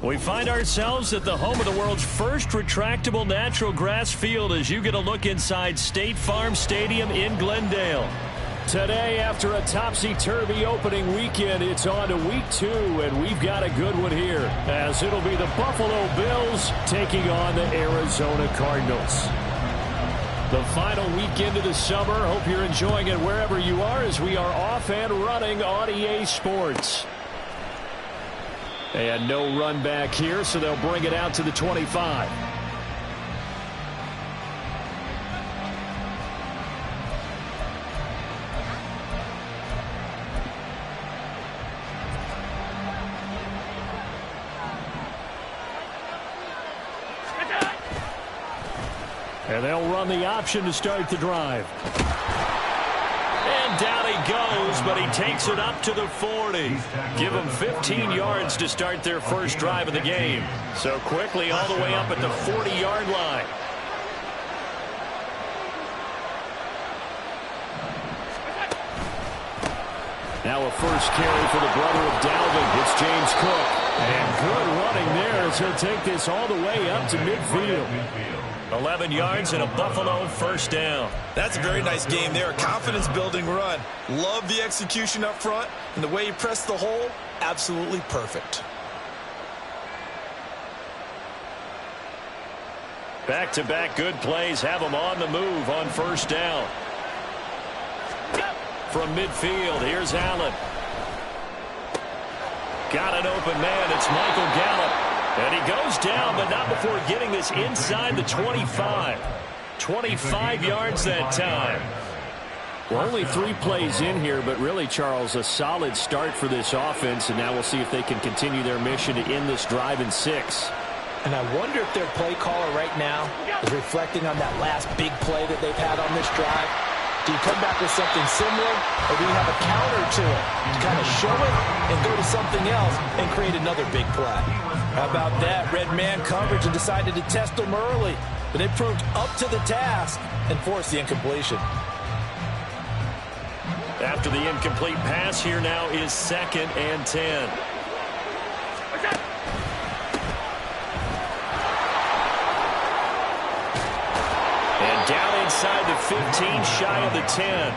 We find ourselves at the home of the world's first retractable natural grass field as you get a look inside State Farm Stadium in Glendale. Today, after a topsy-turvy opening weekend, it's on to week 2, and we've got a good one here, as it'll be the Buffalo Bills taking on the Arizona Cardinals. The final weekend of the summer. Hope you're enjoying it wherever you are as we are off and running on EA Sports. And no run back here, so they'll bring it out to the 25. And they'll run the option to start the drive. And down he goes, but he takes it up to the 40. Give them 15 yards to start their first drive of the game. So quickly all the way up at the 40-yard line. Now a first carry for the brother of Dalvin. It's James Cook. And good running there as he'll take this all the way up to midfield. 11 yards and a Buffalo first down. That's a very nice game there. A confidence-building run. Love the execution up front. And the way he pressed the hole, absolutely perfect. Back-to-back good plays have them on the move on first down. From midfield, here's Allen. Got an open man. It's Michael Gallup. And he goes down, but not before getting this inside the 25. 25 yards that time. Well, only 3 plays in here, but really, Charles, a solid start for this offense. And now we'll see if they can continue their mission to end this drive in 6. And I wonder if their play caller right now is reflecting on that last big play that they've had on this drive. Do you come back with something similar, or do you have a counter to it to kind of show it and go to something else and create another big play? How about that? Red man coverage and decided to test them early, but they proved up to the task and forced the incompletion. After the incomplete pass, here now is 2nd and 10. And down inside the 15, shy of the 10.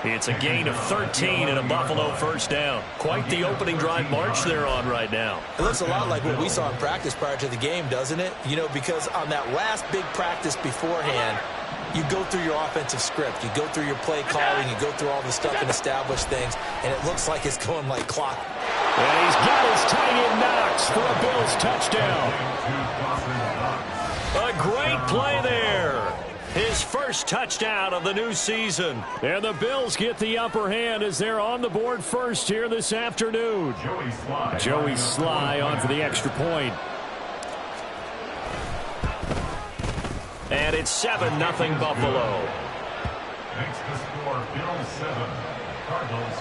It's a gain of 13 and a Buffalo first down. Quite the opening drive march they're on right now. It looks a lot like what we saw in practice prior to the game, doesn't it? You know, because on that last big practice beforehand, you go through your offensive script. You go through your play calling. You go through all the stuff and establish things, and it looks like it's going like clock. And he's got his tight end Knox for a Bills touchdown. A great play there. His first touchdown of the new season. And the Bills get the upper hand as they're on the board first here this afternoon. Joey Sly on for the extra point. And it's 7-0 Buffalo. Makes the score Bills 7, Cardinals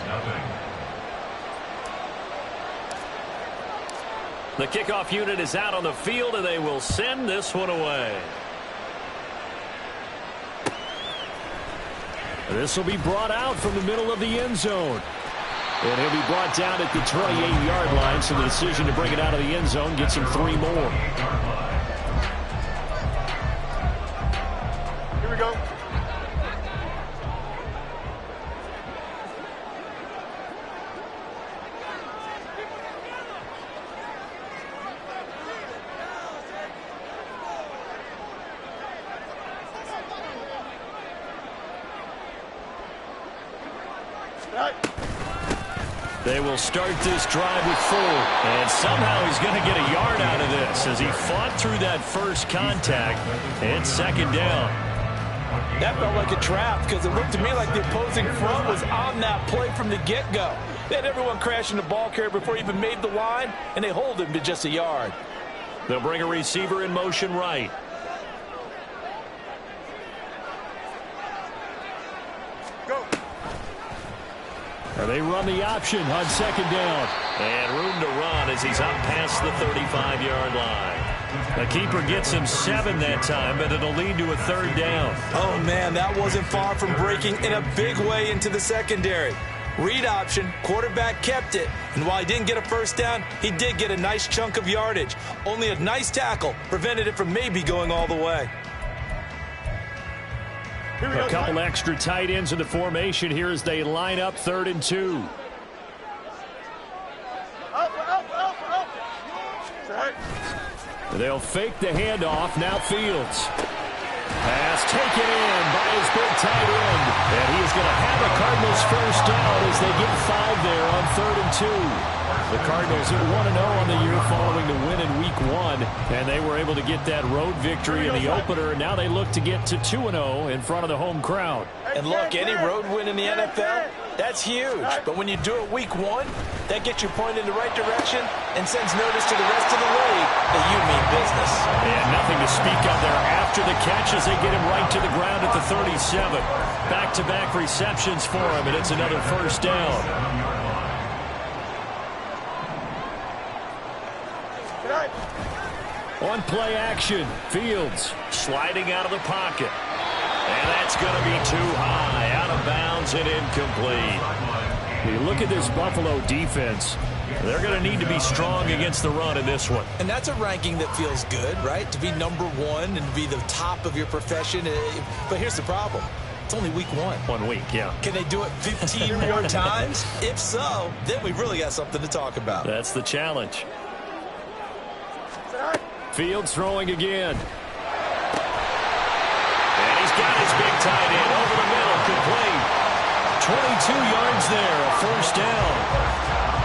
0. The kickoff unit is out on the field, and they will send this one away. This will be brought out from the middle of the end zone. And he'll be brought down at the 28-yard line, so the decision to bring it out of the end zone gets him 3 more. Here we go. They will start this drive with 4. And somehow he's going to get a yard out of this as he fought through that first contact. And 2nd down. That felt like a trap because it looked to me like the opposing front was on that play from the get-go. They had everyone crashing the ball carrier before he even made the line, and they hold him to just a yard. They'll bring a receiver in motion right. And they run the option on 2nd down. And room to run as he's up past the 35-yard line. The keeper gets him 7 that time, but it'll lead to a 3rd down. Oh, man, that wasn't far from breaking in a big way into the secondary. Read option, quarterback kept it. And while he didn't get a first down, he did get a nice chunk of yardage. Only a nice tackle prevented it from maybe going all the way. A couple extra tight ends in the formation here as they line up 3rd and 2. They'll fake the handoff. Now Fields. Pass taken in by his big tight end. And he is going to have a Cardinals first down as they get 5 there on 3rd and 2. The Cardinals are 1-0 on the year following the win in Week 1. And they were able to get that road victory in the opener. Now they look to get to 2-0 in front of the home crowd. And look, any road win in the NFL, that's huge. But when you do it Week 1, that gets you pointed in the right direction and sends notice to the rest of the league that you mean business. And nothing to speak of there after the catch as they get him right to the ground at the 37. Back-to-back receptions for him, and it's another first down. On play action, Fields sliding out of the pocket. And that's going to be too high, out of bounds and incomplete. You look at this Buffalo defense, they're going to need to be strong against the run in this one. And that's a ranking that feels good, right? To be number 1 and to be the top of your profession. But here's the problem. It's only Week 1. 1 week, yeah. Can they do it 15 more times? If so, then we've really got something to talk about. That's the challenge. Fields throwing again. And he's got his big tight end over the middle, complete. 22 yards there, a first down.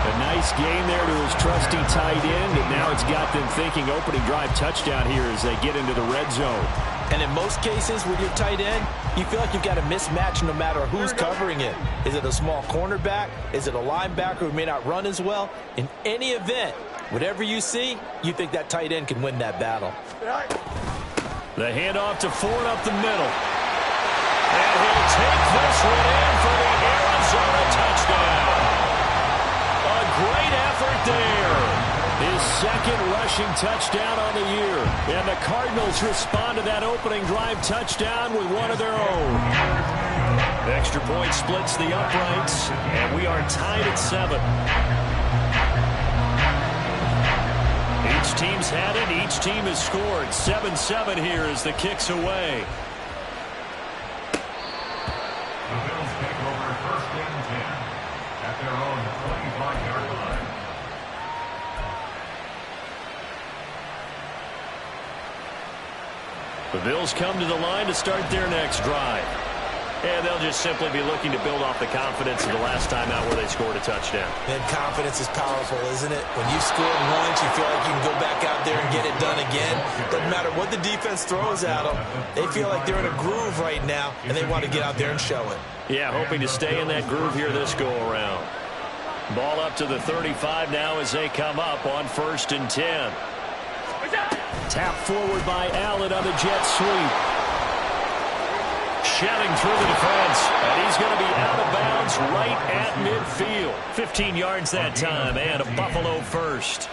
A nice gain there to his trusty tight end, and now it's got them thinking opening drive touchdown here as they get into the red zone. And in most cases with your tight end, you feel like you've got a mismatch no matter who's covering it. Is it a small cornerback? Is it a linebacker who may not run as well? In any event, whatever you see, you think that tight end can win that battle. The handoff to Ford up the middle. And he'll take this one in for the Arizona touchdown. A great effort there. His second rushing touchdown on the year. And the Cardinals respond to that opening drive touchdown with one of their own. Extra point splits the uprights, and we are tied at 7. Each team's had it. Each team has scored. 7-7 here as the kick's away. The Bills take over 1st and 10 at their own 25-yard line. The Bills come to the line to start their next drive. And they'll just simply be looking to build off the confidence of the last time out where they scored a touchdown. And confidence is powerful, isn't it? When you scored once, you feel like you can go back out there and get it done again. Doesn't matter what the defense throws at them. They feel like they're in a groove right now, and they want to get out there and show it. Yeah, hoping to stay in that groove here this go-around. Ball up to the 35 now as they come up on 1st and 10. Tap forward by Allen on the jet sweep. Shedding through the defense, and he's going to be out of bounds right at midfield. 15 yards that time, and a Buffalo first.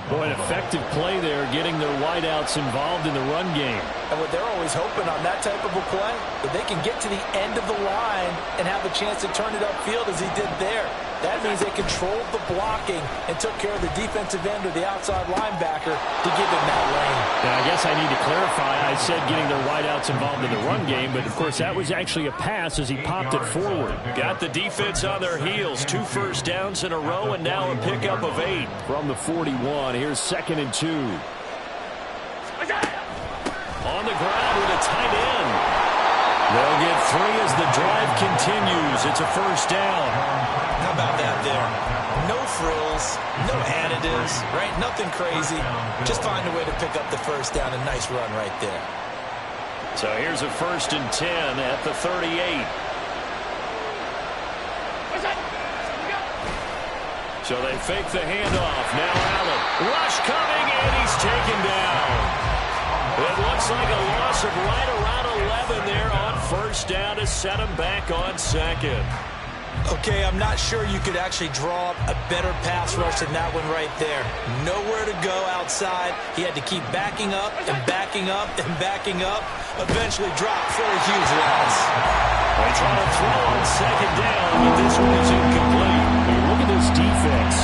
Boy, an effective play there, getting their wideouts involved in the run game. And what they're always hoping on that type of a play, that they can get to the end of the line and have a chance to turn it upfield as he did there. That means they controlled the blocking and took care of the defensive end or the outside linebacker to give him that lane. Now, I guess I need to clarify. I said getting their wideouts involved in the run game, but, of course, that was actually a pass as he popped it forward. Got the defense on their heels. 2 first downs in a row, and now a pickup of 8 from the 41. Here's 2nd and 2. On the ground with a tight end. They'll get 3 as the drive continues. It's a first down. How about that there? No frills, no additives, right? Nothing crazy. Just find a way to pick up the first down. A nice run right there. So here's a 1st and 10 at the 38. So they fake the handoff. Now Allen. Rush coming, and he's taken down. It looks like a loss of right around 11 there on 1st down to set him back on 2nd. Okay, I'm not sure you could actually draw up a better pass rush than that one right there. Nowhere to go outside. He had to keep backing up and backing up and backing up. Eventually dropped for a huge loss. They try to throw on second down, but this one is incomplete. Look at this defense.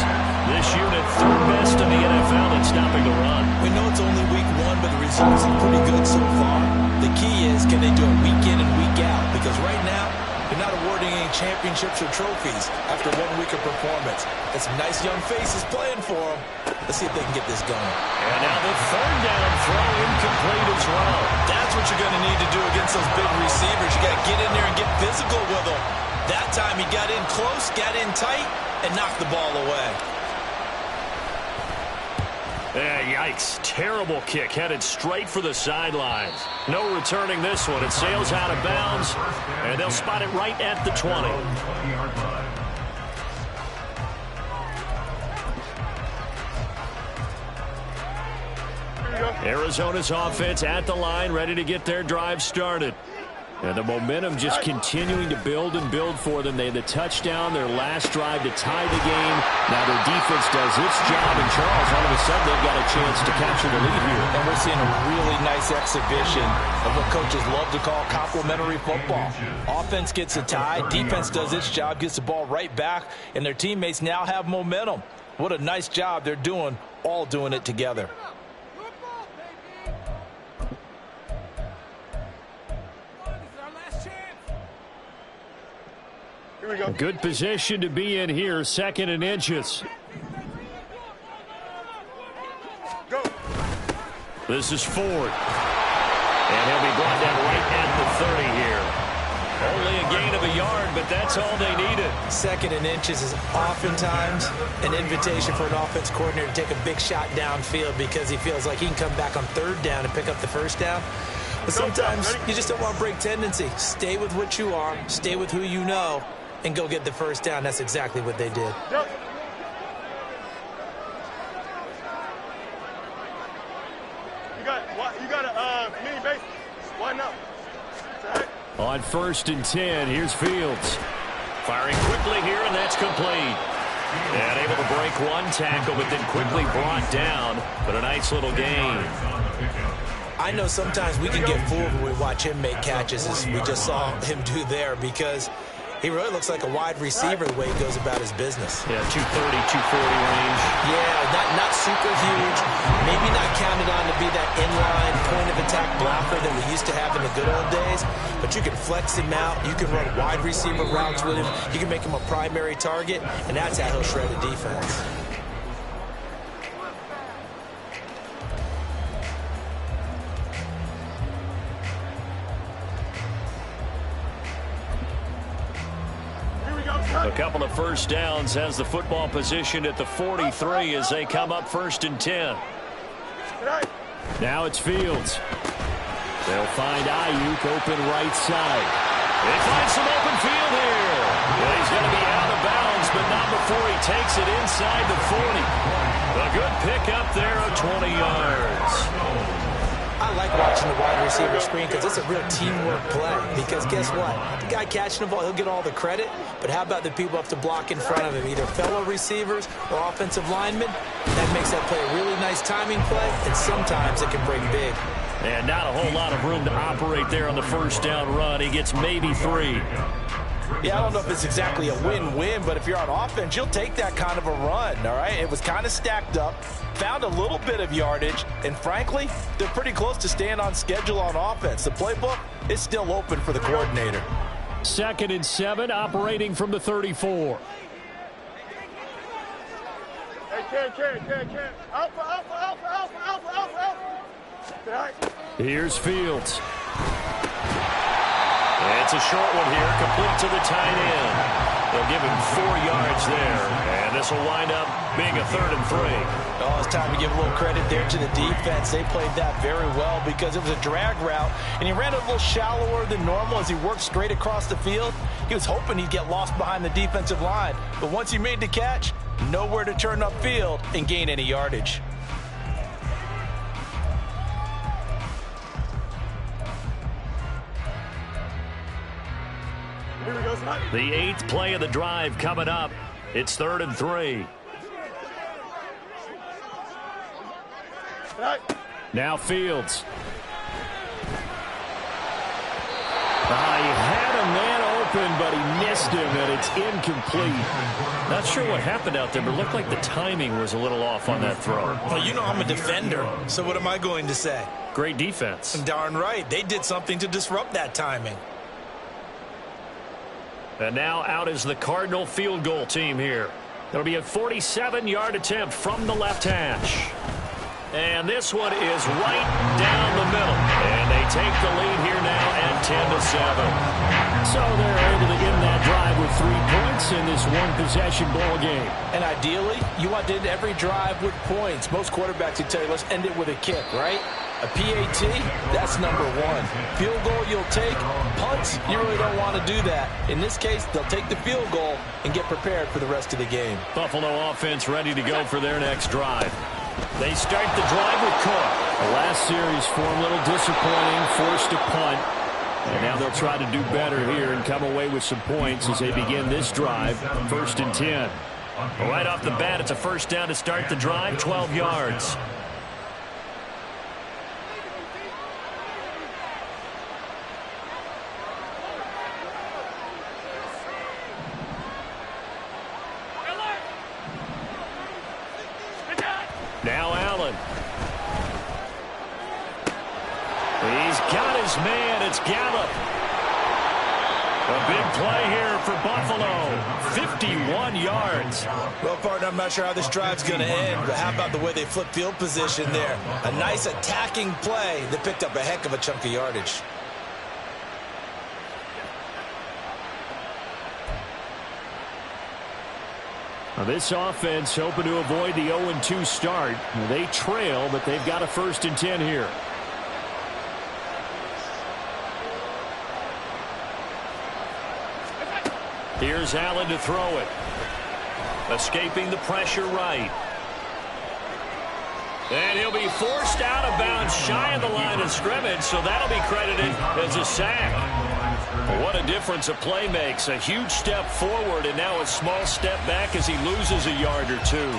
This unit, third best in the NFL at stopping the run. We know it's only week one, but the results are pretty good so far. The key is, can they do it week in and week out? Because right now, they're not awarding any championships or trophies after 1 week of performance. Got some nice young faces playing for them. Let's see if they can get this going. And now the third down throw incomplete as well. That's what you're going to need to do against those big receivers. You got to get in there and get physical with them. That time he got in close, got in tight, and knocked the ball away. Yikes. Terrible kick headed straight for the sidelines. No returning this one. It sails out of bounds, and they'll spot it right at the 20. Arizona's offense at the line, ready to get their drive started. And the momentum just continuing to build and build for them. They had the touchdown, their last drive to tie the game. Now their defense does its job, and Charles, all of a sudden, they've got a chance to capture the lead here. And we're seeing a really nice exhibition of what coaches love to call complementary football. Offense gets a tie, defense does its job, gets the ball right back, and their teammates now have momentum. What a nice job they're doing, all doing it together. A good position to be in here, 2nd and inches. Go. This is Ford. And he'll be brought down right at the 30 here. Only a gain of a yard, but that's all they needed. 2nd and inches is oftentimes an invitation for an offense coordinator to take a big shot downfield because he feels like he can come back on 3rd down and pick up the 1st down. But sometimes you just don't want to break tendency. Stay with what you are, stay with who you know, and go get the 1st down. That's exactly what they did. Yep. You got a mini base. Why not? Right. On 1st and 10, here's Fields. Firing quickly here, and that's complete. And able to break one tackle, but then quickly brought down. But a nice little gain. I know sometimes we can get fooled when we watch him make catches, as we just saw him do there, because he really looks like a wide receiver the way he goes about his business. Yeah, 230, 240 range. Yeah, not super huge. Maybe not counted on to be that inline point-of-attack blocker that we used to have in the good old days, but you can flex him out. You can run wide receiver routes with him. You can make him a primary target, and that's how he'll shred the defense. A couple of 1st downs has the football positioned at the 43 as they come up 1st and 10. Now it's Fields. They'll find Ayuk open right side. They find some open field here. Well, he's going to be out of bounds, but not before he takes it inside the 40. A good pick up there of 20 yards. I like watching the wide receiver screen because it's a real teamwork play. Because guess what? The guy catching the ball, he'll get all the credit. But how about the people up to block in front of him, either fellow receivers or offensive linemen? That makes that play a really nice timing play, and sometimes it can break big. And not a whole lot of room to operate there on the 1st down run. He gets maybe 3. Yeah, I don't know if it's exactly a win-win, but if you're on offense, you'll take that kind of a run, all right? It was kind of stacked up, found a little bit of yardage, and frankly, they're pretty close to staying on schedule on offense. The playbook is still open for the coordinator. 2nd and 7, operating from the 34. Hey, Ken. Alpha. Right. Here's Fields. It's a short one here, complete to the tight end. They'll give him 4 yards there, and this will wind up being a 3rd and 3. Oh, it's time to give a little credit there to the defense. They played that very well because it was a drag route, and he ran it a little shallower than normal as he worked straight across the field. He was hoping he'd get lost behind the defensive line, but once he made the catch, nowhere to turn upfield and gain any yardage. The 8th play of the drive coming up. It's 3rd and 3. Now Fields. He had a man open, but he missed him, and it's incomplete. Not sure what happened out there, but it looked like the timing was a little off on that throw. Well, you know I'm a defender, so what am I going to say? Great defense. Darn right. They did something to disrupt that timing. And now out is the Cardinal field goal team here. It'll be a 47-yard attempt from the left hash. And this one is right down the middle. And they take the lead here now at 10-7. So they're able to end that drive with 3 points in this one-possession ball game. And ideally, you want to end every drive with points. Most quarterbacks would tell you, let's end it with a kick, right? A PAT, that's number 1. Field goal you'll take. Punts, you really don't want to do that. In this case, they'll take the field goal and get prepared for the rest of the game. Buffalo offense ready to go for their next drive. They start the drive with Cook. The last series for a little disappointing, forced a punt. And now they'll try to do better here and come away with some points as they begin this drive, 1st and 10. Right off the bat, it's a first down to start the drive, 12 yards. Now Allen. He's got his man. It's Gallup. A big play here for Buffalo. 51 yards. Well, partner, I'm not sure how this drive's going to end, but how about the way they flip field position there? A nice attacking play that picked up a heck of a chunk of yardage. Now this offense hoping to avoid the 0-2 start. They trail, but they've got a 1st and 10 here. Here's Allen to throw it. Escaping the pressure right. And he'll be forced out of bounds shy of the line of scrimmage, so that'll be credited as a sack. What a difference a play makes. A huge step forward and now a small step back as he loses a yard or two.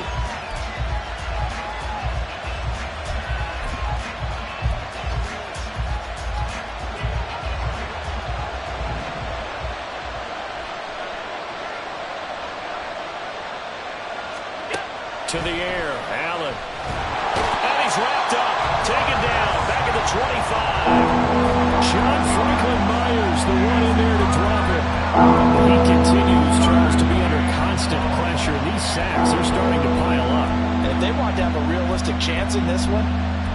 To the air, Allen. And he's wrapped up, taken down, back at the 25. John Franklin Myers, the one in there to drop it. He continues, tries to be under constant pressure. These sacks are starting to pile up. And if they want to have a realistic chance in this one,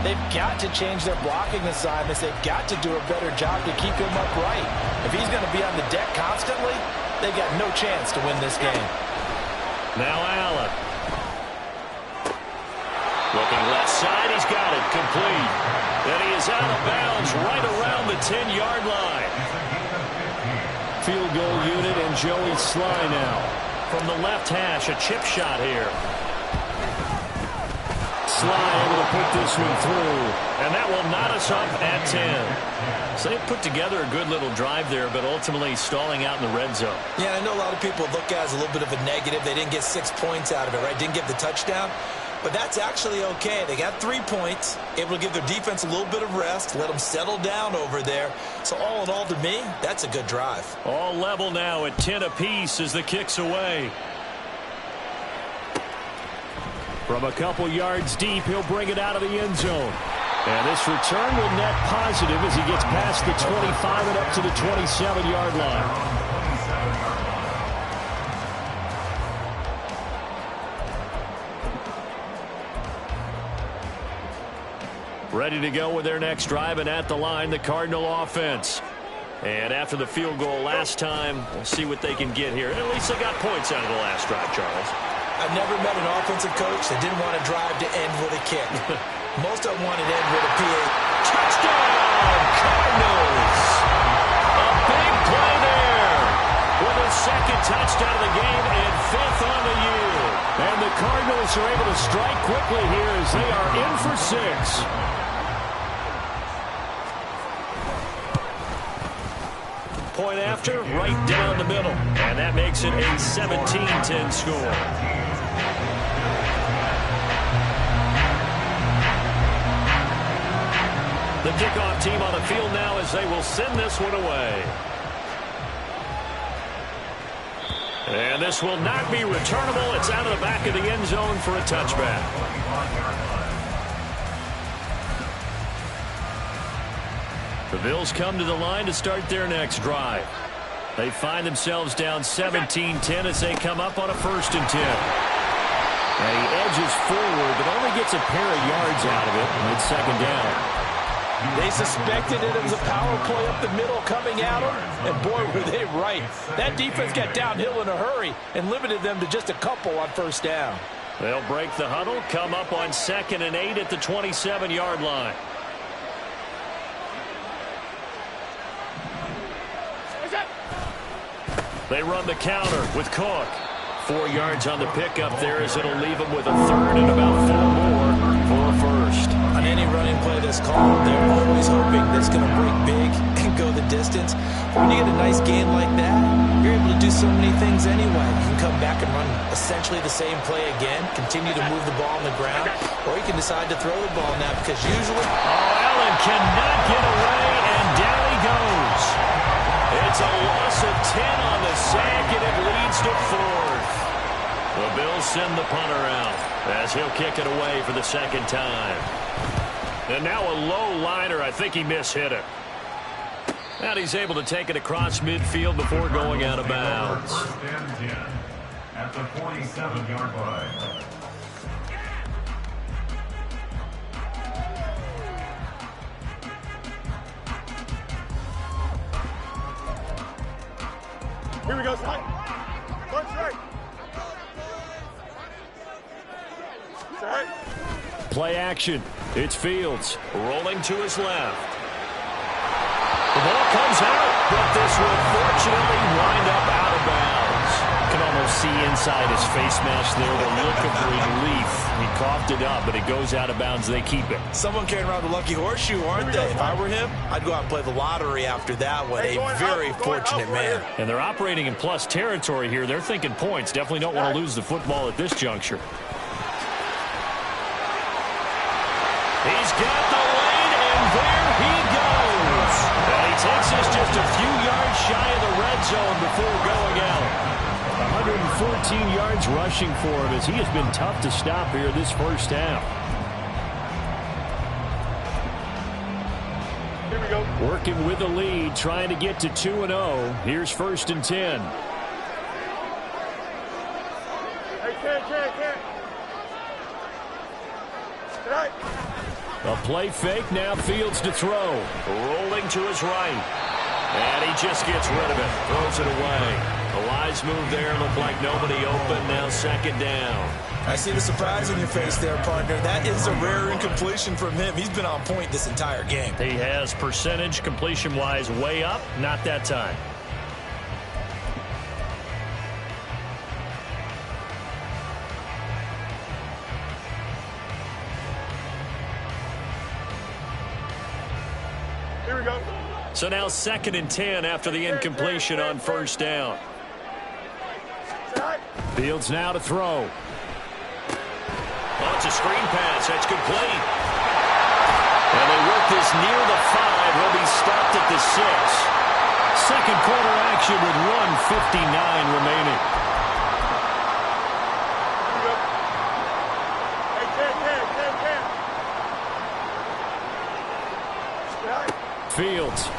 they've got to change their blocking assignments. They've got to do a better job to keep him upright. If he's going to be on the deck constantly, they've got no chance to win this game. Now Allen. Looking left side, he's got it, complete. And he is out of bounds right around the 10-yard line. Field goal unit and Joey Sly now. From the left hash, a chip shot here. Sly able to put this one through. And that will knot us up at 10. So they put together a good little drive there, but ultimately stalling out in the red zone. Yeah, I know a lot of people look at it as a little bit of a negative. They didn't get 6 points out of it, right? Didn't get the touchdown. But that's actually okay. They got 3 points, able to give their defense a little bit of rest, let them settle down over there. So all in all, to me, that's a good drive. All level now at 10 apiece as the kick's away. From a couple yards deep, he'll bring it out of the end zone. And this return will net positive as he gets past the 25 and up to the 27-yard line. Ready to go with their next drive, and at the line, the Cardinal offense. And after the field goal last time, we'll see what they can get here. At least they got points out of the last drive, Charles. I've never met an offensive coach that didn't want a drive to end with a kick. Most of them wanted to end with a PA. Touchdown, Cardinals! A big play there with a second touchdown of the game and 5th on the year. And the Cardinals are able to strike quickly here as they are in for 6. Point after, right down the middle. And that makes it a 17-10 score. The kickoff team on the field now as they will send this one away. And this will not be returnable. It's out of the back of the end zone for a touchback. The Bills come to the line to start their next drive. They find themselves down 17-10 as they come up on a 1st and 10. And he edges forward, but only gets a pair of yards out of it, and it's 2nd down. They suspected it was a power play up the middle coming at them, and boy, were they right. That defense got downhill in a hurry and limited them to just a couple on 1st down. They'll break the huddle, come up on 2nd and 8 at the 27-yard line. They run the counter with Cook. 4 yards on the pickup there as it'll leave them with a 3rd and about 4 more for a 1st. On any running play that's called, they're always hoping that it's going to break big and go the distance. When you get a nice game like that, you're able to do so many things anyway. You can come back and run essentially the same play again, continue to move the ball on the ground, or you can decide to throw the ball now because usually... Oh, Allen cannot get away, and down he goes. It's a loss of 10 on the sack, and it leads to 4th. The Bills send the punter out as he'll kick it away for the 2nd time. And now a low liner. I think he mishit it. And he's able to take it across midfield before going out of bounds. 1st and 10 at the 47-yard line. Here we go, Scott. Punch right. Sorry. Play action. It's Fields rolling to his left. The ball comes out, but this will fortunately wind up out of bounds. Can almost see inside his face mask there the look of relief. He coughed it up, but it goes out of bounds. They keep it. Someone carrying around the lucky horseshoe, aren't they? If I were him, I'd go out and play the lottery after that one. A very fortunate man. And they're operating in plus territory here. They're thinking points. Definitely don't want to lose the football at this juncture. He's got the lane, and there he goes. And he takes us just a few yards shy of the red zone before going out. 114 yards rushing for him as he has been tough to stop here this 1st half. Here we go. Working with the lead, trying to get to 2-0. Here's 1st and 10. Hey, Ken. Right. A play fake, now Fields to throw. Rolling to his right. And he just gets rid of it. Throws it away. A wise move there. Looked like nobody open. Now 2nd down. I see the surprise on your face there, partner. That is a rare incompletion from him. He's been on point this entire game. He has percentage completion-wise way up. Not that time. Here we go. So now 2nd and 10 after the incompletion on 1st down. Fields now to throw. Oh, it's a screen pass. That's complete. And they work this near the 5. He'll be stopped at the 6. 2nd quarter action with 1:59 remaining. Hey, Ken. Fields.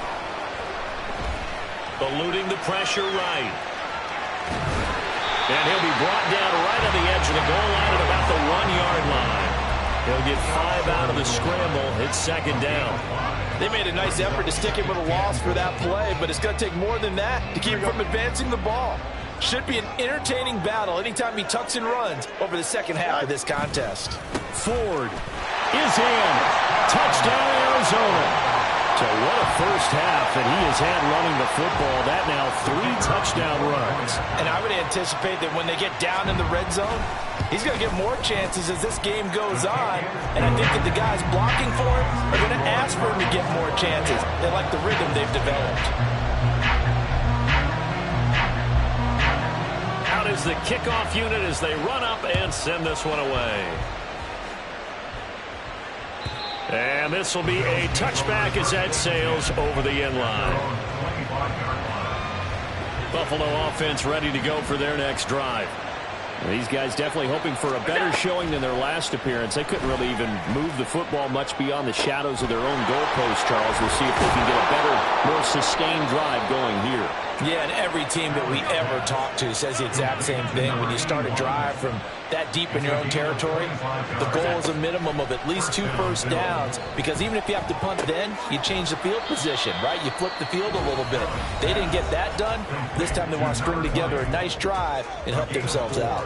Eluding the pressure right. And he'll be brought down right on the edge of the goal line at about the 1-yard line. He'll get 5 out of the scramble. It's 2nd down. They made a nice effort to stick him with a loss for that play, but it's going to take more than that to keep him from advancing the ball. Should be an entertaining battle anytime he tucks and runs over the 2nd half of this contest. Ford is in. Touchdown, Arizona. So what a 1st half that he has had running the football. That now 3 touchdown runs. And I would anticipate that when they get down in the red zone, he's going to get more chances as this game goes on. And I think that the guys blocking for him are going to ask for him to get more chances. They like the rhythm they've developed. Out is the kickoff unit as they run up and send this one away. And this will be a touchback as that sails over the end line. Buffalo offense ready to go for their next drive. These guys definitely hoping for a better showing than their last appearance. They couldn't really even move the football much beyond the shadows of their own goalpost, Charles. We'll see if they can get a better, more sustained drive going here. Yeah, and every team that we ever talk to says the exact same thing. When you start a drive from that deep in your own territory, the goal is a minimum of at least 2 first downs, because even if you have to punt then, you change the field position, right? You flip the field a little bit. They didn't get that done. This time they want to string together a nice drive and help themselves out.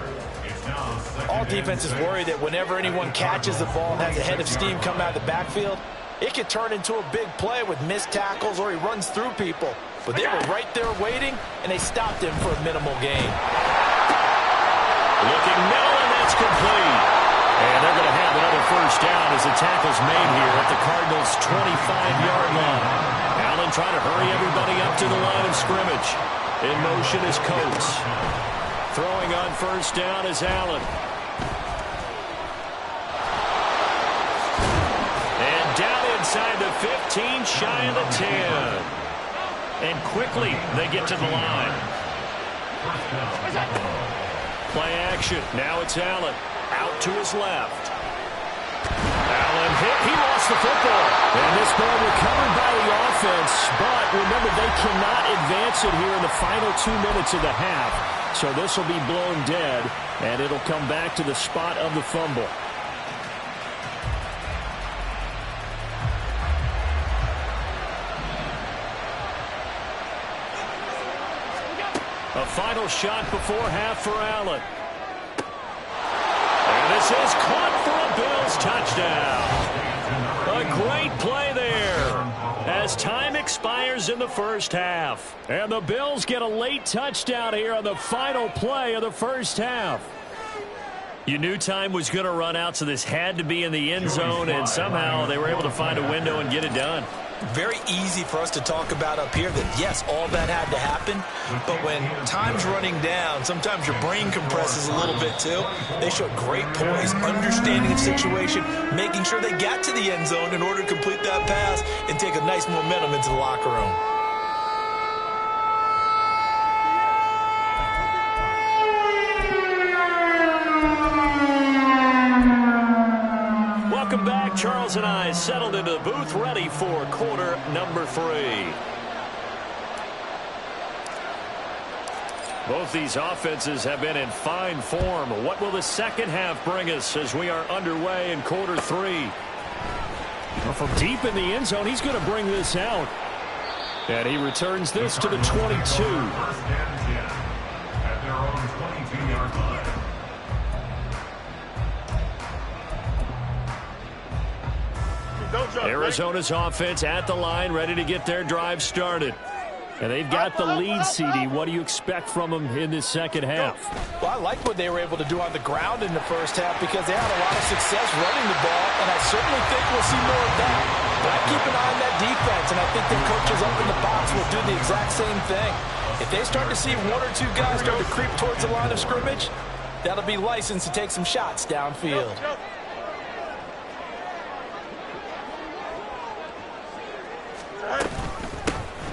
All defenses worry that whenever anyone catches the ball and has a head of steam come out of the backfield, it could turn into a big play with missed tackles or he runs through people. But they were right there waiting, and they stopped him for a minimal gain. Looking middle, and that's complete. And they're going to have another first down as the tackle's made here at the Cardinals' 25-yard line. Allen trying to hurry everybody up to the line of scrimmage. In motion is Coates. Throwing on first down is Allen. And down inside the 15, shy of the 10. And quickly they get to the line. Play action. Now it's Allen. Out to his left. Allen hit. He lost the football. And this ball recovered by the offense. But remember, they cannot advance it here in the final 2 minutes of the half. So this will be blown dead. And it'll come back to the spot of the fumble. A final shot before half for Allen. And this is caught for a Bills touchdown. A great play there as time expires in the first half. And the Bills get a late touchdown here on the final play of the first half. You knew time was going to run out, so this had to be in the end zone, and somehow they were able to find a window and get it done. Very easy for us to talk about up here that, yes, all that had to happen. But when time's running down, sometimes your brain compresses a little bit too. They showed great poise, understanding of situation, making sure they got to the end zone in order to complete that pass and take a nice momentum into the locker room. Welcome back. Charles and I settled into the booth, ready for quarter number 3. Both these offenses have been in fine form. What will the second half bring us as we are underway in quarter 3? Well, from deep in the end zone, he's going to bring this out. And he returns this to the 22. First and 10 at their own 22-yard line. Arizona's offense at the line, ready to get their drive started. And they've got the lead, CD. What do you expect from them in this second half? Well, I like what they were able to do on the ground in the first half because they had a lot of success running the ball, and I certainly think we'll see more of that. But I keep an eye on that defense, and I think the coaches up in the box will do the exact same thing. If they start to see 1 or 2 guys start to creep towards the line of scrimmage, that'll be licensed to take some shots downfield.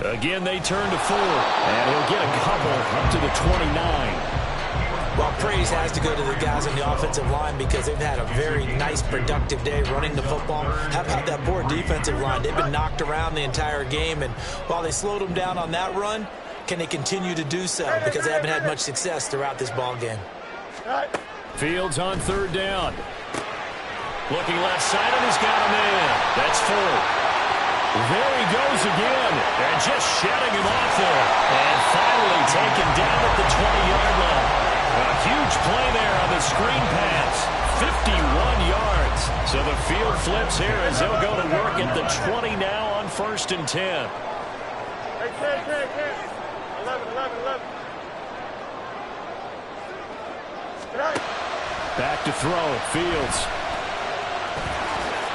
Again, they turn to 4, and he'll get a couple up to the 29. Well, praise has to go to the guys on the offensive line because they've had a very nice, productive day running the football. How about that poor defensive line? They've been knocked around the entire game, and while they slowed them down on that run, can they continue to do so? Because they haven't had much success throughout this ball game. Fields on third down. Looking left side, and he's got him in. That's 4. There he goes again, and just shedding him off there. And finally taken down at the 20-yard line. A huge play there on the screen pass. 51 yards. So the field flips here as they'll go to work at the 20 now on 1st and 10. Hey, 11. Back to throw, Fields.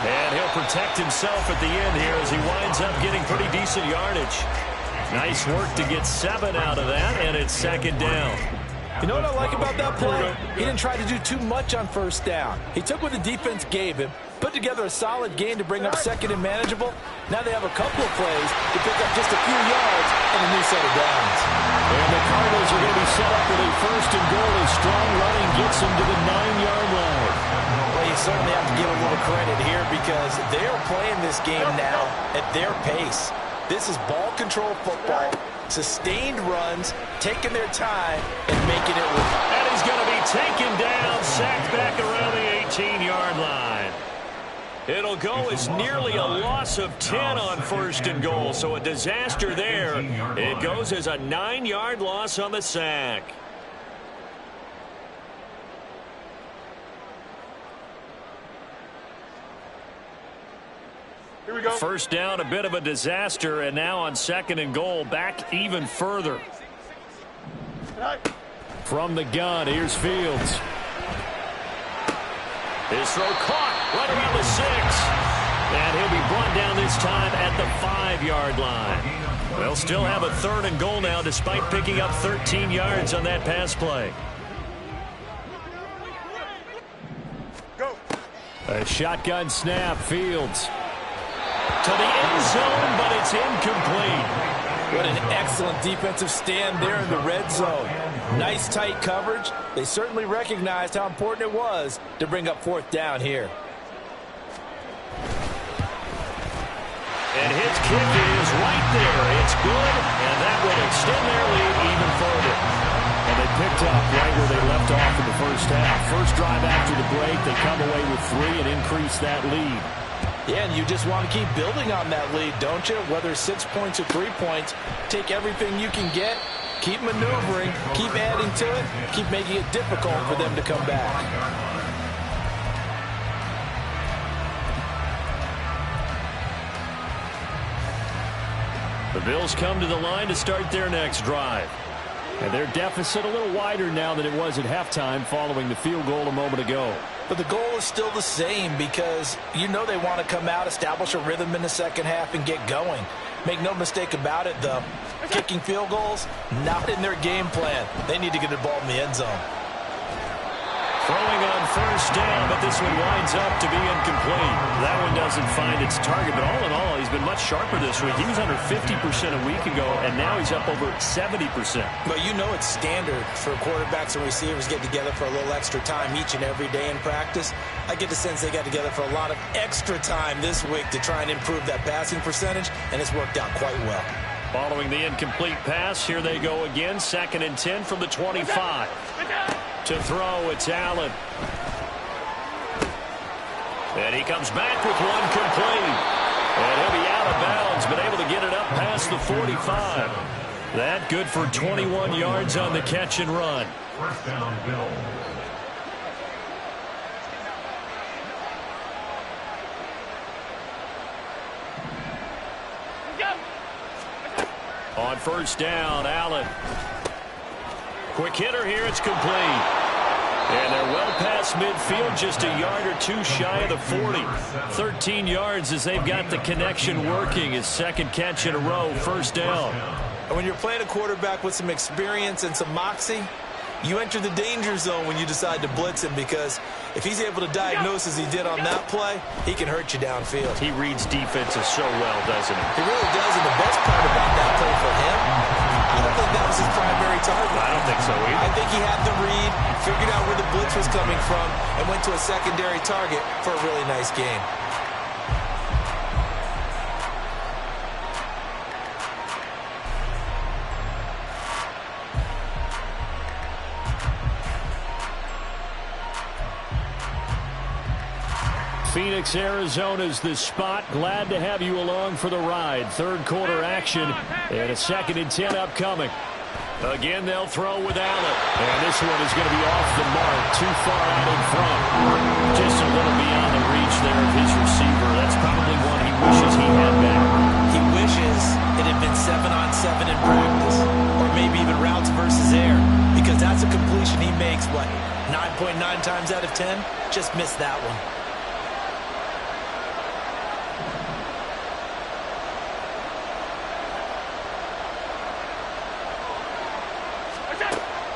And he'll protect himself at the end here as he winds up getting pretty decent yardage. Nice work to get 7 out of that, and it's 2nd down. You know what I like about that play? He didn't try to do too much on first down. He took what the defense gave him, put together a solid game to bring up second and manageable. Now they have a couple of plays to pick up just a few yards and a new set of downs. And the Cardinals are going to be set up with a first and goal as strong running gets them to the 9-yard line. Well, you certainly have to give a little credit here because they are playing this game now at their pace. This is ball control football, sustained runs, taking their time, and making it work. And he's going to be taken down, sacked back around the 18-yard line. It'll go as nearly a loss of 10 on first and goal, so a disaster there. It goes as a 9-yard loss on the sack. Here we go. First down, a bit of a disaster, and now on second and goal, back even further. From the gun, here's Fields. His throw caught right around the 6. And he'll be brought down this time at the 5-yard line. They'll still have a third and goal now despite picking up 13 yards on that pass play. Go. A shotgun snap, Fields. To the end zone, but it's incomplete. What an excellent defensive stand there in the red zone. Nice tight coverage. They certainly recognized how important it was to bring up fourth down here. And his kick is right there. It's good, and that will extend their lead even further. And they picked up right where they left off in the first half. First drive after the break, they come away with 3 and increase that lead. Yeah, and you just want to keep building on that lead, don't you? Whether 6 points or 3 points, take everything you can get, keep maneuvering, keep adding to it, keep making it difficult for them to come back. The Bills come to the line to start their next drive. And their deficit a little wider now than it was at halftime following the field goal a moment ago. But the goal is still the same because you know they want to come out, establish a rhythm in the second half, and get going. Make no mistake about it, though. Kicking field goals, not in their game plan. They need to get the ball in the end zone. Throwing on first down, but this one winds up to be incomplete. That one doesn't find its target, but all in all, he's been much sharper this week. He was under 50% a week ago, and now he's up over 70%. But you know it's standard for quarterbacks and receivers get together for a little extra time each and every day in practice. I get the sense they got together for a lot of extra time this week to try and improve that passing percentage, and it's worked out quite well. Following the incomplete pass, here they go again. 2nd and 10 from the 25. To throw, it's Allen. And he comes back with one complete. And he'll be out of bounds, but able to get it up past the 45. That good for 21 yards on the catch and run. First down, Bills. On first down, Allen. Quick hitter here, it's complete. And they're well past midfield, just a yard or two shy of the 40. 13 yards as they've got the connection working. His second catch in a row, first down. And when you're playing a quarterback with some experience and some moxie, you enter the danger zone when you decide to blitz him, because if he's able to diagnose as he did on that play, he can hurt you downfield. He reads defenses so well, doesn't he? He really does, and the best part about that play for him, I don't think that was his primary target. I don't think so either. I think he had the read, figured out where the blitz was coming from, and went to a secondary target for a really nice game. Phoenix, Arizona's the spot. Glad to have you along for the ride. Third quarter action and a 2nd and 10 upcoming. Again, they'll throw with Allen. And this one is going to be off the mark. Too far out in front. Just a little beyond the reach there of his receiver. That's probably one he wishes he had back. He wishes it had been 7-on-7 in practice, or maybe even routes versus air, because that's a completion he makes, what, 9.9 times out of 10? Just missed that one.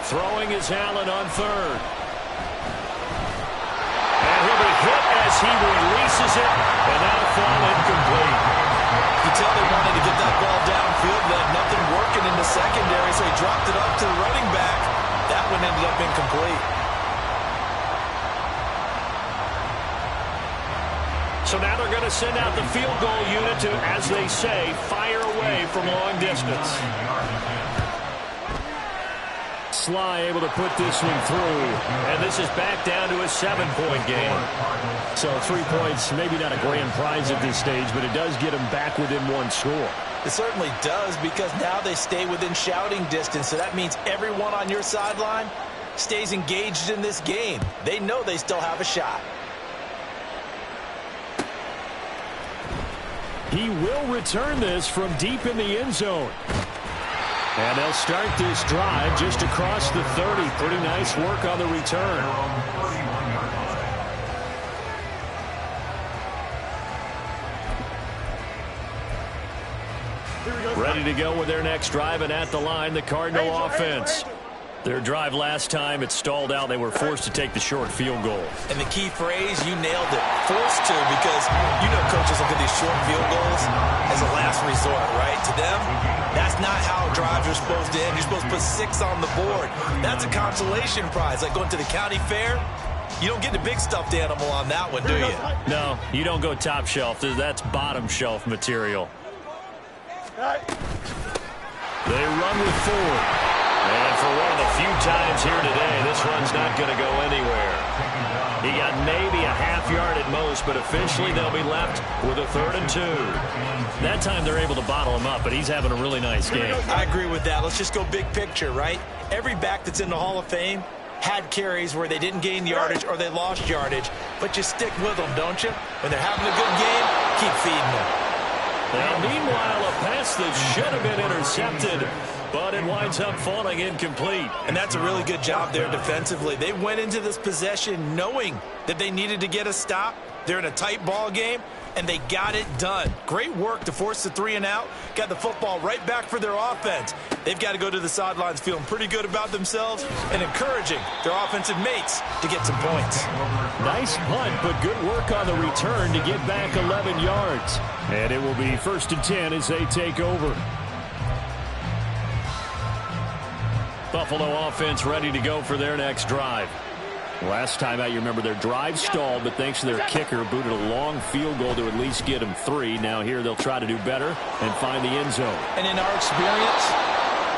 Throwing is Allen on third. And he'll be hit as he releases it, and that'll fall incomplete. You tell they wanted to get that ball downfield. They had nothing working in the secondary, so he dropped it up to the running back. That one ended up incomplete. So now they're going to send out the field goal unit to, as they say, fire away from long distance. Sly able to put this one through, and this is back down to a 7-point game. So 3 points, maybe not a grand prize at this stage, but it does get them back within one score. It certainly does, because now they stay within shouting distance, so that means everyone on your sideline stays engaged in this game. They know they still have a shot. He will return this from deep in the end zone. And they'll start this drive just across the 30. Pretty nice work on the return. Ready to go with their next drive, and at the line, the Cardinal offense. Their drive last time, it stalled out. They were forced to take the short field goal. And the key phrase, you nailed it. Forced to, because you know coaches look at these short field goals as a last resort, right? To them, that's not how drives are supposed to end. You're supposed to put 6 on the board. That's a consolation prize. Like going to the county fair, you don't get the big stuffed animal on that one, do you? No, you don't go top shelf. That's bottom shelf material. They run with Ford. And for one of the few times here today, this run's not going to go anywhere. He got maybe a half yard at most, but officially they'll be left with a 3rd and 2. That time they're able to bottle him up, but he's having a really nice game. I agree with that. Let's just go big picture, right? Every back that's in the Hall of Fame had carries where they didn't gain yardage or they lost yardage, but you stick with them, don't you? When they're having a good game, keep feeding them. Now, meanwhile, a pass that should have been intercepted, but it winds up falling incomplete. And that's a really good job there defensively. They went into this possession knowing that they needed to get a stop. They're in a tight ball game, and they got it done. Great work to force the 3 and out. Got the football right back for their offense. They've got to go to the sidelines feeling pretty good about themselves and encouraging their offensive mates to get some points. Nice punt, but good work on the return to get back 11 yards. And it will be 1st and 10 as they take over. Buffalo offense ready to go for their next drive. Last time out, you remember their drive stalled, but thanks to their kicker, booted a long field goal to at least get them 3. Now here they'll try to do better and find the end zone. And in our experience,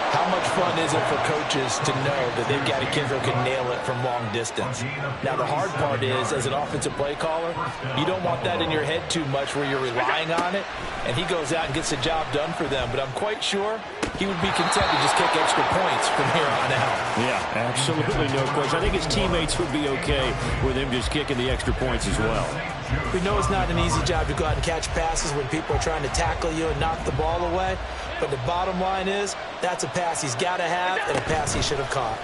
how much fun is it for coaches to know that they've got a kicker who can nail it from long distance? Now, the hard part is, as an offensive play caller, you don't want that in your head too much where you're relying on it, and he goes out and gets the job done for them. But I'm quite sure he would be content to just kick extra points from here on out. Yeah, absolutely no question. I think his teammates would be okay with him just kicking the extra points as well. We know it's not an easy job to go out and catch passes when people are trying to tackle you and knock the ball away. But the bottom line is, that's a pass he's got to have and a pass he should have caught.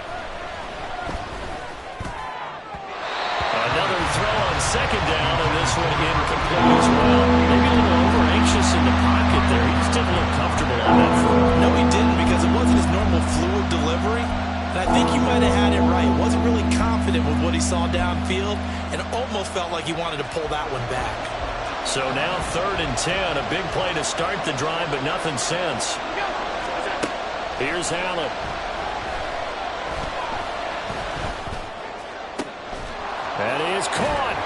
Another throw on 2nd down, and this one incomplete as well. Maybe a little over-anxious in the pocket there. He just didn't look comfortable on that throw. No, he didn't, because it wasn't his normal fluid delivery. And I think he might have had it right. Wasn't really confident with what he saw downfield and almost felt like he wanted to pull that one back. So now 3rd and 10, a big play to start the drive, but nothing since. Here's Allen. That is caught.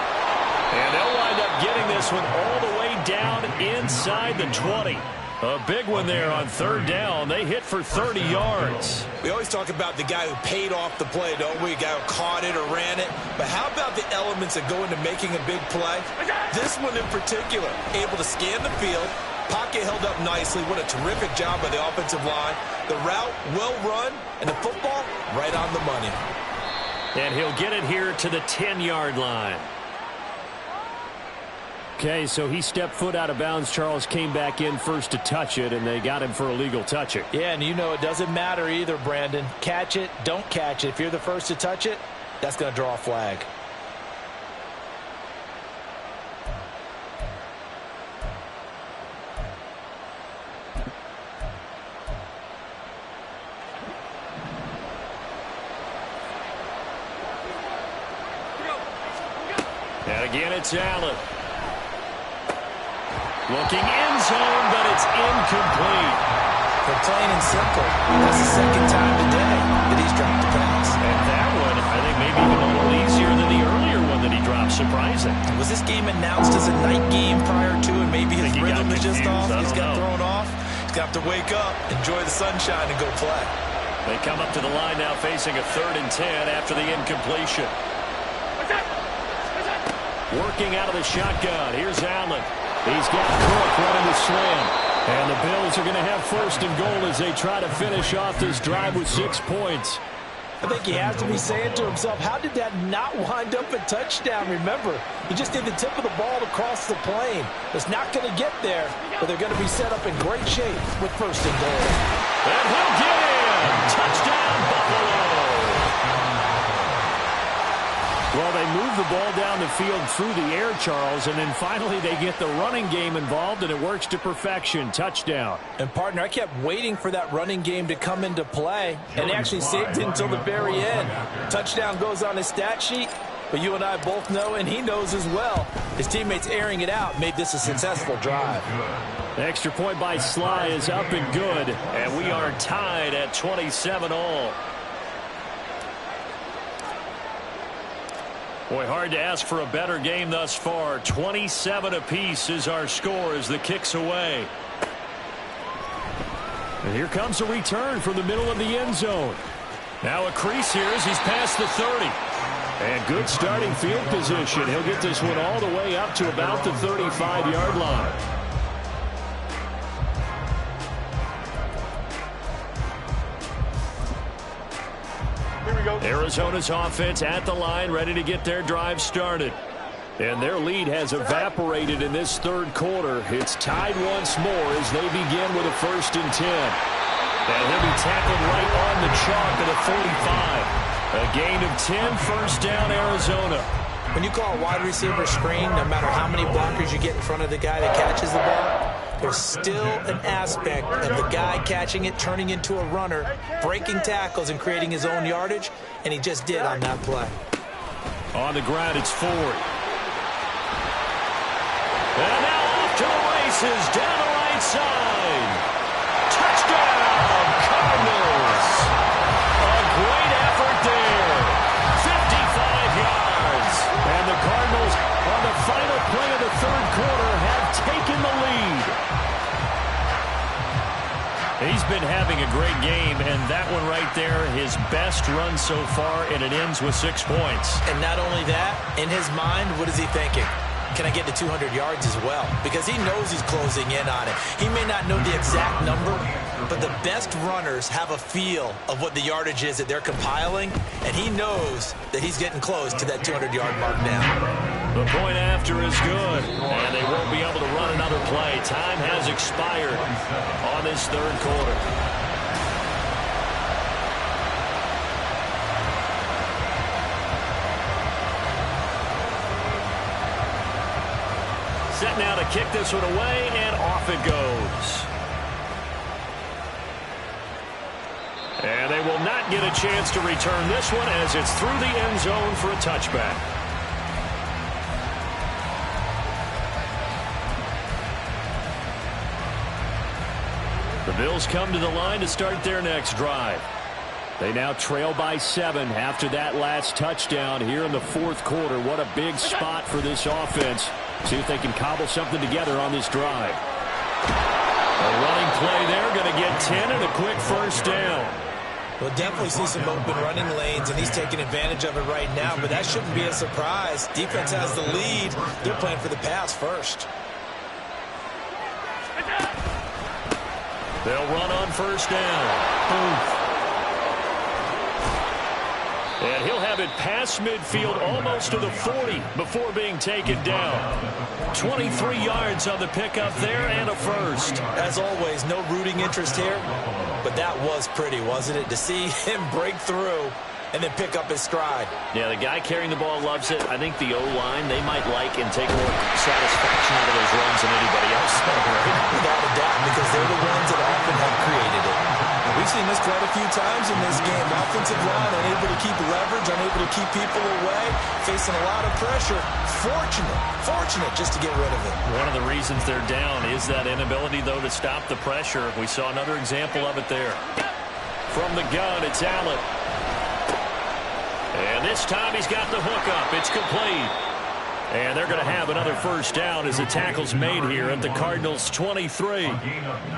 And they'll wind up getting this one all the way down inside the 20. A big one there on 3rd down. They hit for 30 yards. We always talk about the guy who paid off the play, don't we? A guy who caught it or ran it. But how about the elements that go into making a big play? This one in particular, able to scan the field. Pocket held up nicely. What a terrific job by the offensive line. The route well run, and the football right on the money. And he'll get it here to the 10-yard line. Okay, so he stepped foot out of bounds. Charles came back in first to touch it, and they got him for illegal touching. Yeah, and you know it doesn't matter either, Brandon. Catch it, don't catch it. If you're the first to touch it, that's going to draw a flag. And again, it's Allen. Looking end zone, but it's incomplete. But plain and simple, that's the second time today that he's dropped a pass. And that one, I think, maybe even a little easier than the earlier one that he dropped. Surprising. Was this game announced as a night game prior to, and maybe his rhythm is just off? He's got thrown off. He's got to wake up, enjoy the sunshine, and go play. They come up to the line now facing a 3rd and 10 after the incompletion. Working out of the shotgun. Here's Allen. He's got Cook running the slam. And the Bills are going to have 1st and goal as they try to finish off this drive with 6 points. I think he has to be saying to himself, how did that not wind up a touchdown? Remember, he just did the tip of the ball across the plane. It's not going to get there, but they're going to be set up in great shape with 1st and goal. And he'll get in. Touchdown, Buffalo. Well, they move the ball down the field through the air, Charles, and then finally they get the running game involved, and it works to perfection. Touchdown. And, partner, I kept waiting for that running game to come into play, and they actually saved it until the very end. Touchdown goes on his stat sheet, but you and I both know, and he knows as well, his teammates airing it out made this a successful drive. The extra point by Sly is up and good, and we are tied at 27-all. Boy, hard to ask for a better game thus far. 27 apiece is our score as the kick's away. And here comes a return from the middle of the end zone. Now a crease here as he's past the 30. And good starting field position. He'll get this one all the way up to about the 35-yard line. Arizona's offense at the line, ready to get their drive started. And their lead has evaporated in this 3rd quarter. It's tied once more as they begin with a 1st and 10. And he'll be tackled right on the chalk at a 45. A gain of 10, 1st down, Arizona. When you call a wide receiver screen, no matter how many blockers you get in front of the guy that catches the ball, there's still an aspect of the guy catching it, turning into a runner, breaking tackles and creating his own yardage, and he just did on that play. On the ground, it's Ford. And now off to the races, down the right side. Touchdown, Cardinals. A great effort there. 55 yards. And the Cardinals, on the final play of the 3rd quarter, have taken the lead. He's been having a great game, and that one right there, his best run so far, and it ends with 6 points. And not only that, in his mind, what is he thinking? Can I get to 200 yards as well? Because he knows he's closing in on it. He may not know the exact number, but the best runners have a feel of what the yardage is that they're compiling, and he knows that he's getting close to that 200-yard mark now. The point after is good, and they won't be able to run another play. Time has expired on this 3rd quarter. Set now to kick this one away, and off it goes. And they will not get a chance to return this one as it's through the end zone for a touchback. The Bills come to the line to start their next drive. They now trail by 7 after that last touchdown here in the 4th quarter. What a big spot for this offense. See if they can cobble something together on this drive. A running play there, going to get 10 and a quick 1st down. We'll definitely see some open running lanes, and he's taking advantage of it right now, but that shouldn't be a surprise. Defense has the lead. They're playing for the pass first. They'll run on 1st down. Boom. And he'll have it past midfield almost to the 40 before being taken down. 23 yards on the pickup there and a 1st. As always, no rooting interest here, but that was pretty, wasn't it? To see him break through and then pick up his stride. Yeah, the guy carrying the ball loves it. I think the O-line, they might like and take more satisfaction out of those runs than anybody else. Without a doubt, because they're the ones that often have created it. We've seen this quite a few times in this game. Offensive line unable to keep leverage, unable to keep people away. facing a lot of pressure. Fortunate just to get rid of it. One of the reasons they're down is that inability, though, to stop the pressure. We saw another example of it there. From the gun, it's Allen. And this time he's got the hook up. It's complete. And they're going to have another first down as the tackle's made here at the Cardinals' 23.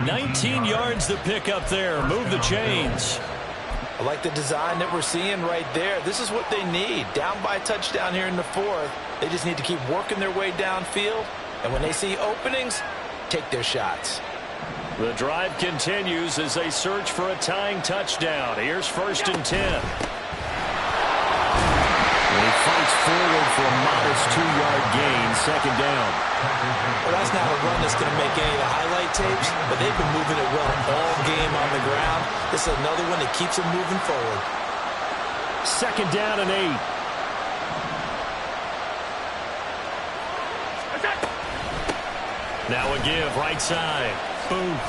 19 yards to pick up there. Move the chains. I like the design that we're seeing right there. This is what they need. Down by a touchdown here in the fourth. They just need to keep working their way downfield. And when they see openings, take their shots. The drive continues as they search for a tying touchdown. Here's 1st and 10. And he fights forward for a modest 2-yard gain, 2nd down. Well, that's not a run that's going to make any of the highlight tapes, but they've been moving it well all game on the ground. This is another one that keeps them moving forward. 2nd down and 8. Now a give, right side. Booth.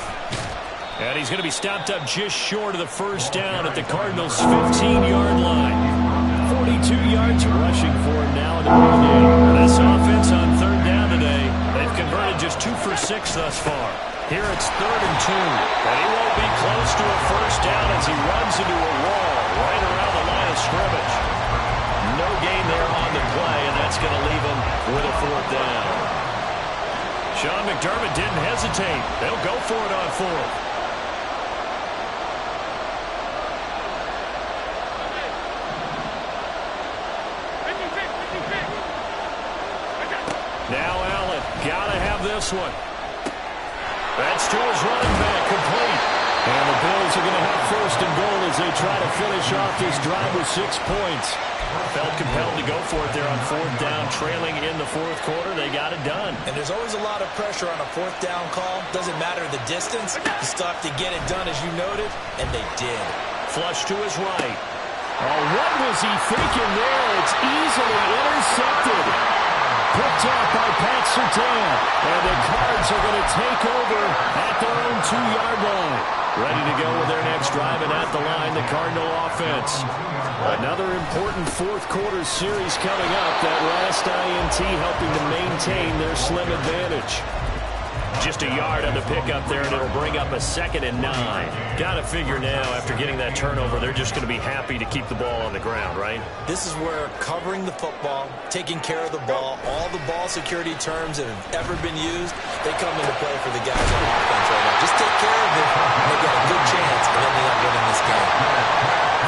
And he's going to be stopped up just short of the first down at the Cardinals' 15-yard line. 42 yards rushing for him now in the game. This offense on 3rd down today, they've converted just 2 for 6 thus far. Here it's 3rd and 2. And he won't be close to a first down as he runs into a wall right around the line of scrimmage. No gain there on the play, and that's going to leave him with a 4th down. Sean McDermott didn't hesitate. They'll go for it on 4th. Now Allen, gotta have this one. That's to his running back, complete. And the Bills are going to have 1st and goal as they try to finish off this drive with 6 points. Felt compelled to go for it there on 4th down, trailing in the 4th quarter. They got it done. And there's always a lot of pressure on a 4th down call. Doesn't matter the distance. You still have to get it done, as you noted, and they did. Flush to his right. Oh, what was he thinking there? It's easily intercepted. Picked off by Pat Surtain. And the Cards are going to take over at their own 2-yard line. Ready to go with their next drive, and at the line, the Cardinal offense. Another important 4th quarter series coming up. That last INT helping to maintain their slim advantage. Just a yard on the pickup there, and it'll bring up a 2nd and 9. Got to figure now, after getting that turnover, they're just going to be happy to keep the ball on the ground, right? This is where covering the football, taking care of the ball, all the ball security terms that have ever been used, they come into play for the guys on offense right now. Just take care of it, and they've got a good chance of ending up winning this game.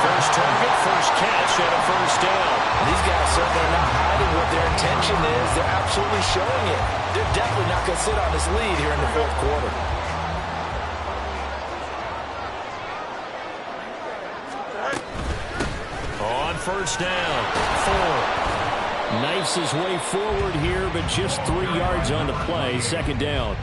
First target, first catch, and a 1st down. These guys certainly are not hiding what their intention is. They're absolutely showing it. They're definitely not going to sit on this lead here in the 4th quarter. On 1st down, 4. Knifes his way forward here, but just 3 yards on the play, 2nd down.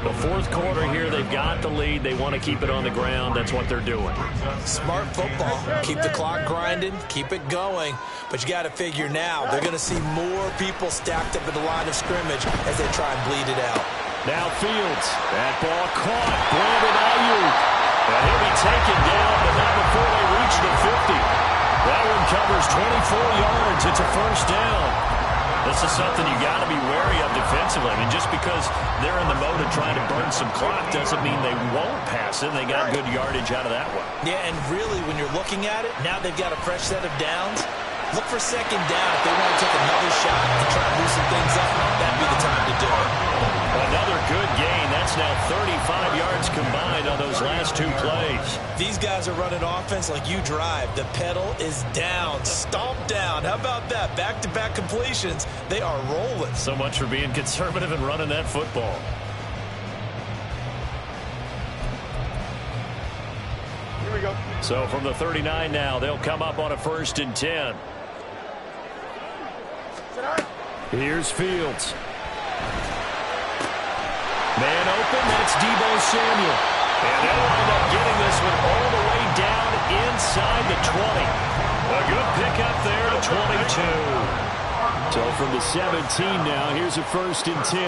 The 4th quarter here, they've got the lead. They want to keep it on the ground. That's what they're doing. Smart football. Keep the clock grinding. Keep it going. But you got to figure now, they're going to see more people stacked up at the line of scrimmage as they try and bleed it out. Now Fields. That ball caught. Brandon Ayuk. And he'll be taken down, but not before they reach the 50. That one covers 24 yards. It's a 1st down. This is something you got to be wary of defensively. I mean, just because they're in the mode of trying to burn some clock doesn't mean they won't pass it. They got good yardage out of that one. Yeah, and really, when you're looking at it, now they've got a fresh set of downs. Look for 2nd down. If they want to take another shot and try to loosen things up, that'd be the time to do it. Another good gain. That's now 35 yards combined on those last 2 plays. These guys are running offense like you drive. The pedal is down, stomp down. How about that? Back-to-back completions. They are rolling. So much for being conservative and running that football. Here we go. So from the 39 now, they'll come up on a 1st and 10. Here's Fields. Man open, that's Deebo Samuel. And they'll wind up getting this one all the way down inside the 20. A good pickup there to 22. So from the 17 now, here's a 1st and 10.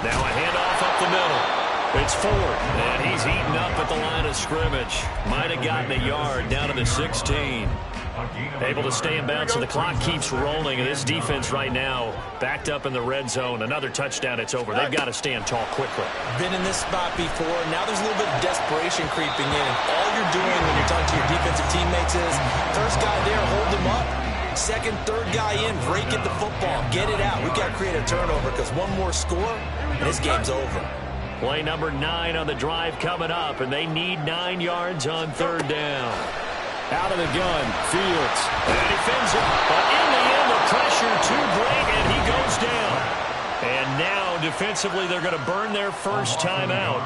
Now a handoff up the middle. It's Ford, and he's eaten up at the line of scrimmage. Might have gotten a yard down to the 16. Able to stay in bounds, so the clock keeps rolling. And this defense right now backed up in the red zone. Another touchdown, it's over. They've got to stand tall quickly. Been in this spot before. Now there's a little bit of desperation creeping in. And all you're doing when you're talking to your defensive teammates is, first guy there, hold him up. Second, third guy in, break it the football. Get it out. We've got to create a turnover because one more score, and this game's over. Play number 9 on the drive coming up, and they need 9 yards on third down. Out of the gun, Fields. And he fins it, but in the end, the pressure too great, and he goes down. And now, defensively, they're going to burn their first timeout.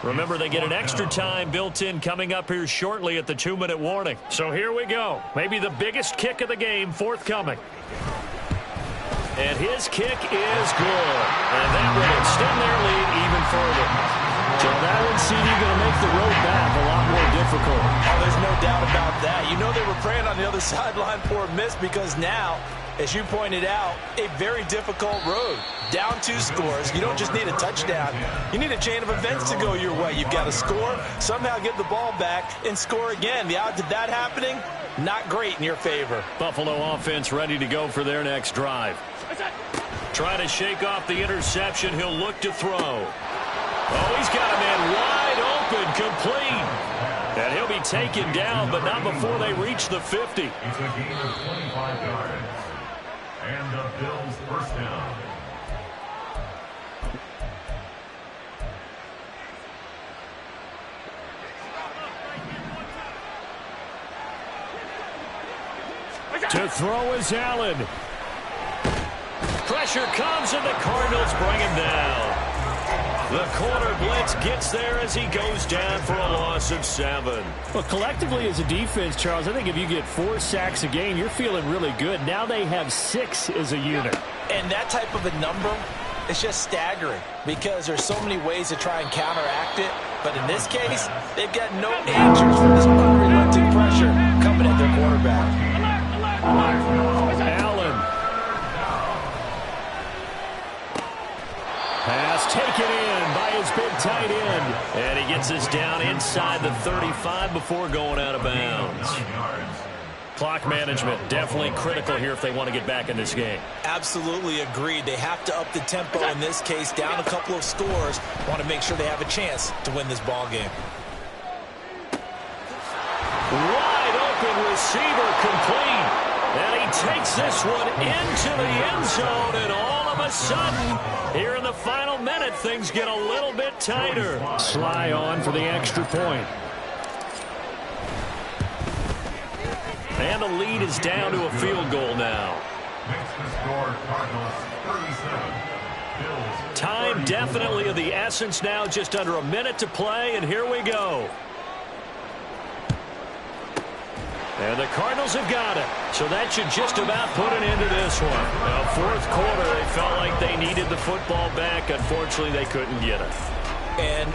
Remember, they get an extra time built in coming up here shortly at the 2-minute warning. So here we go. Maybe the biggest kick of the game forthcoming. And his kick is good. And that will extend their lead even further. So that one, CD, going to make the road back a lot more difficult. Oh, there's no doubt about that. You know they were praying on the other sideline for a miss because now, as you pointed out, a very difficult road. Down 2 scores. You don't just need a touchdown. You need a chain of events to go your way. You've got to score, somehow get the ball back, and score again. The odds of that happening, not great in your favor. Buffalo offense ready to go for their next drive. Try to shake off the interception. He'll look to throw. Oh, he's got a man wide open, complete. And he'll be taken down, but not before they reach the 50. It's a gain of 25 yards. And the Bills first down. To throw is Allen. Pressure comes, and the Cardinals bring him down. The corner blitz gets there as he goes down for a loss of 7. Well, collectively as a defense, Charles, I think if you get 4 sacks a game, you're feeling really good. Now they have 6 as a unit. And that type of a number, it's just staggering because there's so many ways to try and counteract it. But in this case, they've got no answers for this unrelenting pressure coming at their quarterback. Allen. Pass taken in by his big tight end. And he gets us down inside the 35 before going out of bounds. Clock management definitely critical here if they want to get back in this game. Absolutely agreed. They have to up the tempo in this case, down a couple of scores. Want to make sure they have a chance to win this ball game. Wide open receiver complete. And he takes this one into the end zone, and all of a sudden, here in the final minute, things get a little bit tighter. Sly on for the extra point. And the lead is down to a field goal now. Makes the score Cardinals 37. Bills. Time definitely of the essence now, just under a minute to play, and here we go. And the Cardinals have got it. So that should just about put an end to this one. Now, fourth quarter, they felt like they needed the football back. Unfortunately, they couldn't get it. And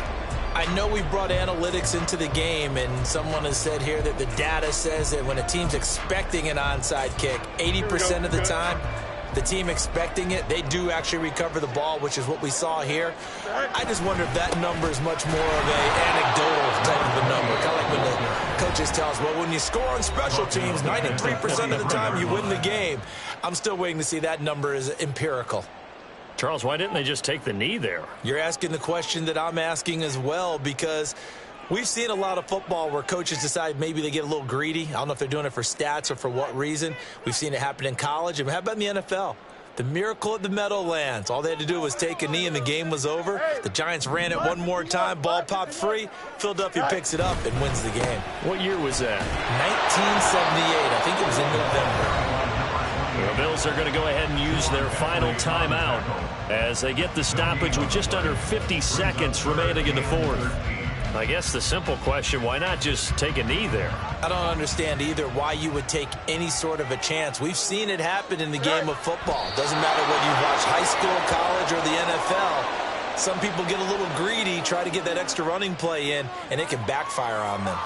I know we brought analytics into the game, and someone has said here that the data says that when a team's expecting an onside kick, 80% of the time, the team expecting it, they do actually recover the ball, which is what we saw here. I just wonder if that number is much more of a anecdotal type of a number. Kind of like when the coaches tell us, well, when you score on special teams, 93% of the time you win the game. I'm still waiting to see that number is empirical. Charles, why didn't they just take the knee there? You're asking the question that I'm asking as well, because we've seen a lot of football where coaches decide maybe they get a little greedy. I don't know if they're doing it for stats or for what reason. We've seen it happen in college. And how about in the NFL? The miracle at the Meadowlands. All they had to do was take a knee and the game was over. The Giants ran it one more time. Ball popped free. Philadelphia picks it up and wins the game. What year was that? 1978. I think it was in November. The Bills are going to go ahead and use their final timeout as they get the stoppage with just under 50 seconds remaining in the fourth. I guess the simple question, why not just take a knee there? I don't understand either why you would take any sort of a chance. We've seen it happen in the game of football. Doesn't matter whether you watch high school, college, or the NFL. Some people get a little greedy, try to get that extra running play in, and it can backfire on them.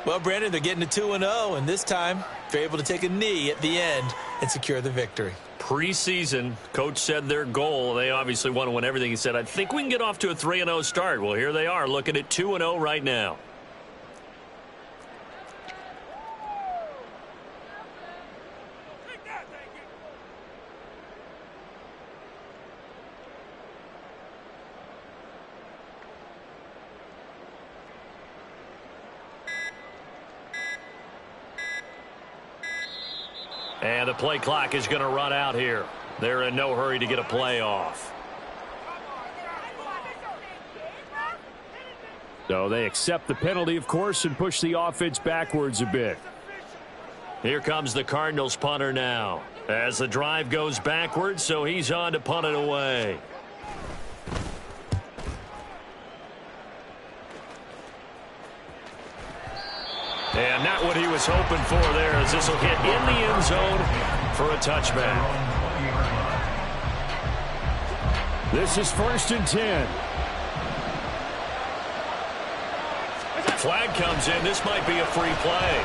Well, Brandon, they're getting to 2-0, and this time if you're able to take a knee at the end and secure the victory. Preseason, coach said their goal, they obviously want to win everything. He said, I think we can get off to a 3-0 start. Well, here they are looking at 2-0 right now. And the play clock is going to run out here. They're in no hurry to get a play off. So they accept the penalty, of course, and push the offense backwards a bit. Here comes the Cardinals punter now. As the drive goes backwards, so he's on to punt it away. And not what he was hoping for there, as this will hit in the end zone for a touchback. This is 1st and 10. Flag comes in. This might be a free play.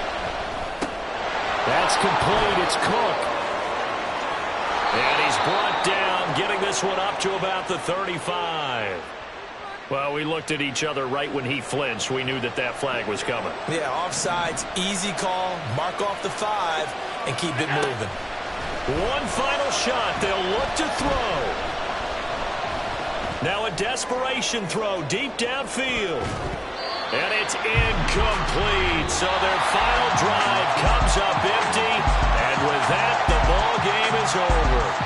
That's complete. It's Cook. And he's brought down, getting this one up to about the 35. Well, we looked at each other right when he flinched. We knew that that flag was coming. Yeah, offsides, easy call. Mark off the 5 and keep it moving. One final shot. They'll look to throw. Now a desperation throw deep downfield. And it's incomplete. So their final drive comes up empty. And with that, the ball game is over.